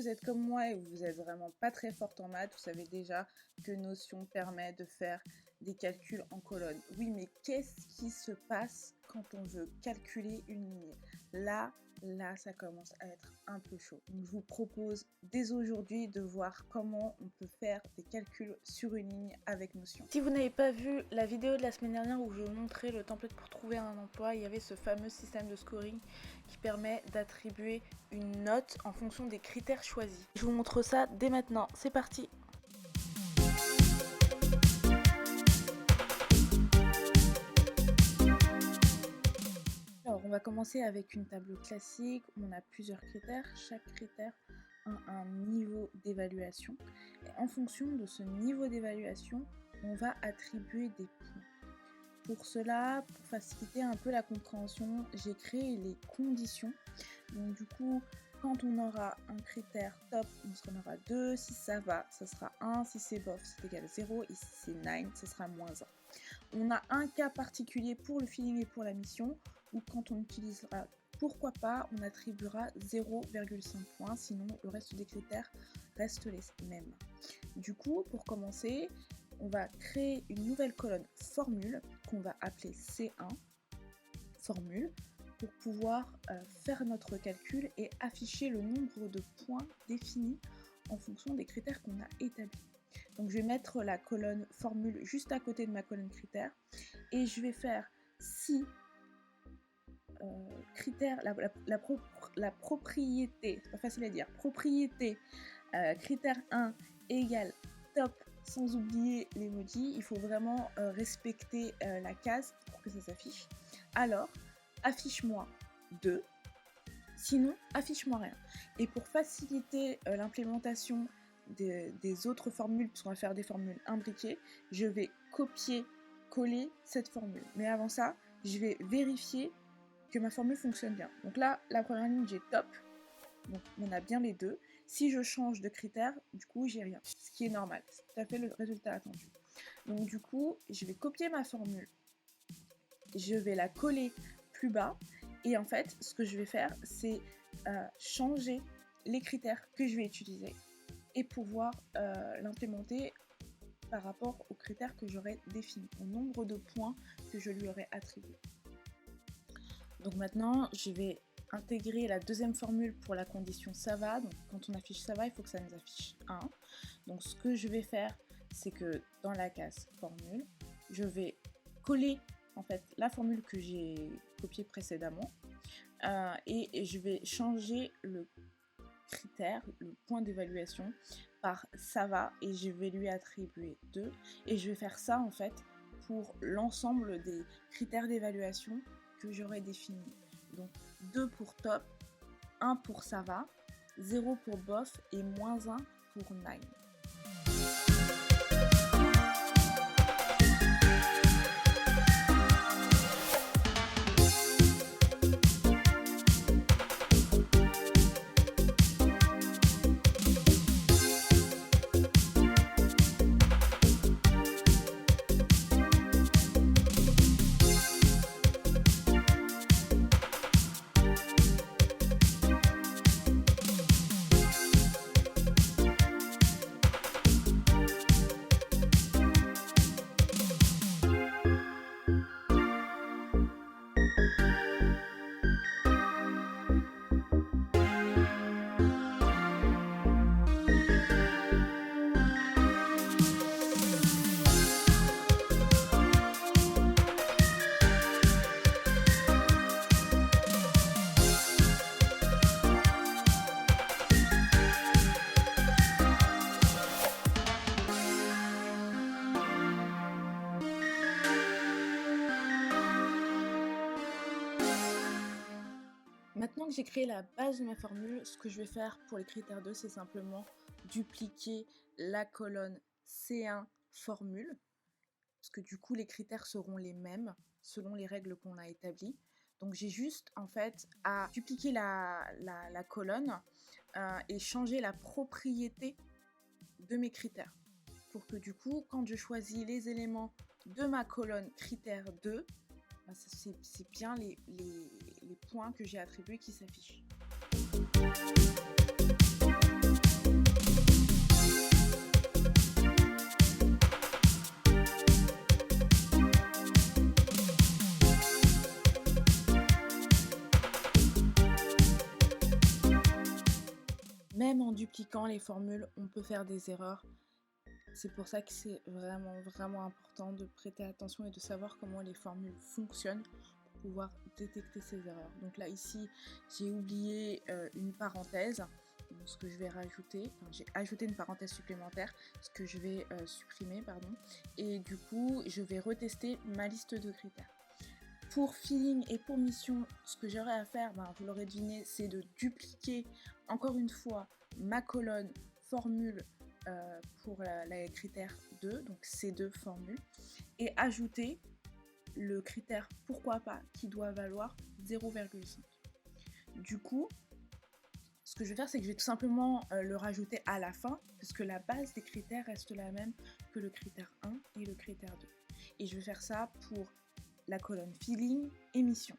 vous êtes comme moi et vous êtes vraiment pas très forte en maths, vous savez déjà que Notion permet de faire des calculs en colonne. Oui, mais qu'est-ce qui se passe quand on veut calculer une ligne? Là, ça commence à être un peu chaud. Donc, je vous propose dès aujourd'hui de voir comment on peut faire des calculs sur une ligne avec Notion. Si vous n'avez pas vu la vidéo de la semaine dernière où je montrais le template pour trouver un emploi, il y avait ce fameux système de scoring qui permet d'attribuer une note en fonction des critères choisis. Je vous montre ça dès maintenant, c'est parti! Alors, on va commencer avec une table classique où on a plusieurs critères. Chaque critère a un niveau d'évaluation. Et en fonction de ce niveau d'évaluation, on va attribuer des points. Pour cela, pour faciliter un peu la compréhension, j'ai créé les conditions. Donc du coup, quand on aura un critère top, on en aura 2. Si ça va, ça sera 1. Si c'est bof, c'est égal à 0. Et si c'est 9, ça sera moins 1. On a un cas particulier pour le feeling et pour la mission, où quand on utilisera pourquoi pas, on attribuera 0,5 points, sinon le reste des critères restent les mêmes. Du coup, pour commencer, on va créer une nouvelle colonne formule qu'on va appeler C1, formule, pour pouvoir faire notre calcul et afficher le nombre de points définis en fonction des critères qu'on a établis. Donc je vais mettre la colonne formule juste à côté de ma colonne critères et je vais faire si critère, la propriété, c'est pas facile à dire, propriété critère 1 égale top sans oublier l'emoji, il faut vraiment respecter la case pour que ça s'affiche. Alors, affiche-moi 2, sinon affiche-moi rien. Et pour faciliter l'implémentation des autres formules, puisqu'on va faire des formules imbriquées, je vais copier-coller cette formule. Mais avant ça, je vais vérifier que ma formule fonctionne bien. Donc là, la première ligne, j'ai top. Donc on a bien les deux. Si je change de critère, du coup, j'ai rien. Ce qui est normal. C'est tout à fait le résultat attendu. Donc du coup, je vais copier ma formule. Je vais la coller plus bas. Et en fait, ce que je vais faire, c'est changer les critères que je vais utiliser et pouvoir l'implémenter par rapport aux critères que j'aurais définis, au nombre de points que je lui aurais attribués. Donc maintenant, je vais intégrer la deuxième formule pour la condition ça va. Donc quand on affiche ça va, il faut que ça nous affiche 1. Donc ce que je vais faire, c'est que dans la case formule, je vais coller en fait la formule que j'ai copiée précédemment et je vais changer le critère, le point d'évaluation par ça va et je vais lui attribuer 2 et je vais faire ça en fait pour l'ensemble des critères d'évaluation que j'aurais défini. Donc 2 pour top, 1 pour ça va, 0 pour bof et moins 1 pour 9. Maintenant que j'ai créé la base de ma formule, ce que je vais faire pour les critères 2, c'est simplement dupliquer la colonne C1 formule, parce que du coup les critères seront les mêmes selon les règles qu'on a établies. Donc j'ai juste en fait à dupliquer la colonne et changer la propriété de mes critères, pour que du coup quand je choisis les éléments de ma colonne critère 2, c'est bien les points que j'ai attribués qui s'affichent. Même en dupliquant les formules, on peut faire des erreurs. C'est pour ça que c'est vraiment important de prêter attention et de savoir comment les formules fonctionnent pour pouvoir détecter ces erreurs. Donc là, ici, j'ai oublié une parenthèse. Donc, ce que je vais rajouter, enfin, j'ai ajouté une parenthèse supplémentaire, ce que je vais supprimer, pardon. Et du coup, je vais retester ma liste de critères. Pour feeling et pour mission, ce que j'aurai à faire, vous l'aurez deviné, c'est de dupliquer encore une fois ma colonne formule pour la critère 2, donc ces deux formules, et ajouter le critère pourquoi pas qui doit valoir 0,5. Du coup, ce que je vais faire, c'est que je vais tout simplement le rajouter à la fin, puisque la base des critères reste la même que le critère 1 et le critère 2. Et je vais faire ça pour la colonne feeling et mission.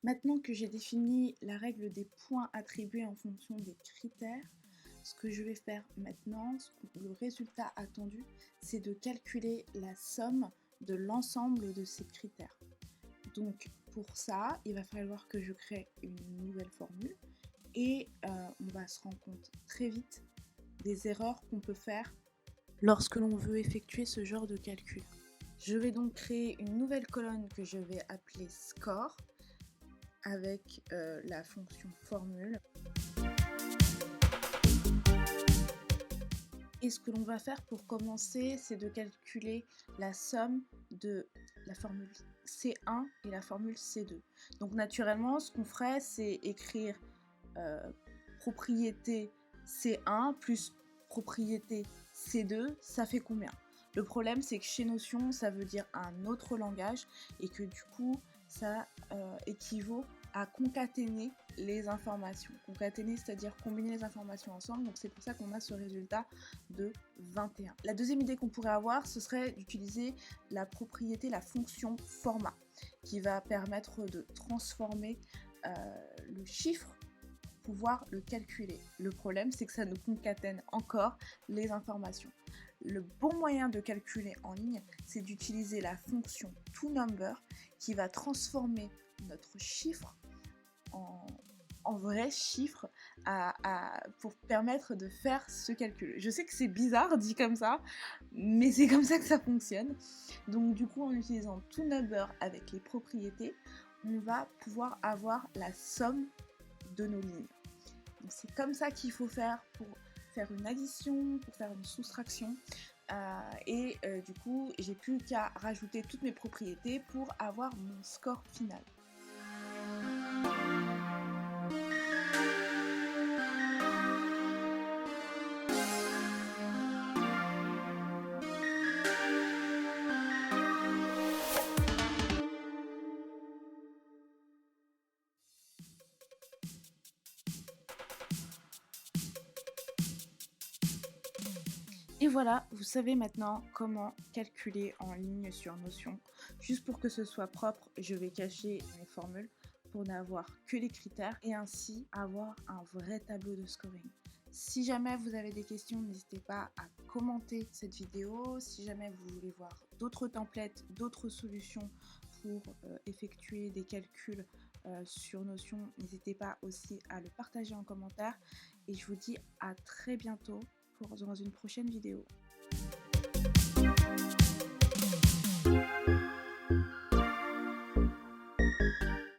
Maintenant que j'ai défini la règle des points attribués en fonction des critères, ce que je vais faire maintenant, le résultat attendu, c'est de calculer la somme de l'ensemble de ces critères. Donc pour ça, il va falloir que je crée une nouvelle formule et on va se rendre compte très vite des erreurs qu'on peut faire lorsque l'on veut effectuer ce genre de calcul. Je vais donc créer une nouvelle colonne que je vais appeler score avec la fonction formule. Et ce que l'on va faire pour commencer, c'est de calculer la somme de la formule C1 et la formule C2. Donc naturellement, ce qu'on ferait, c'est écrire propriété C1 plus propriété C2, ça fait combien? Le problème, c'est que chez Notion, ça veut dire un autre langage et que du coup, ça équivaut à concaténer les informations. Concaténer, c'est-à-dire combiner les informations ensemble, donc c'est pour ça qu'on a ce résultat de 21. La deuxième idée qu'on pourrait avoir, ce serait d'utiliser la propriété, la fonction format, qui va permettre de transformer le chiffre, pouvoir le calculer. Le problème, c'est que ça nous concatène encore les informations. Le bon moyen de calculer en ligne, c'est d'utiliser la fonction toNumber qui va transformer notre chiffre en vrai chiffre pour permettre de faire ce calcul. Je sais que c'est bizarre dit comme ça, mais c'est comme ça que ça fonctionne. Donc du coup, en utilisant toNumber avec les propriétés, on va pouvoir avoir la somme de nos lignes. Donc c'est comme ça qu'il faut faire pour faire une addition, pour faire une soustraction. Du coup, j'ai plus qu'à rajouter toutes mes propriétés pour avoir mon score final. Et voilà, vous savez maintenant comment calculer en ligne sur Notion. Juste pour que ce soit propre, je vais cacher mes formules pour n'avoir que les critères et ainsi avoir un vrai tableau de scoring. Si jamais vous avez des questions, n'hésitez pas à commenter cette vidéo. Si jamais vous voulez voir d'autres templates, d'autres solutions pour effectuer des calculs sur Notion, n'hésitez pas aussi à le partager en commentaire. Et je vous dis à très bientôt dans une prochaine vidéo.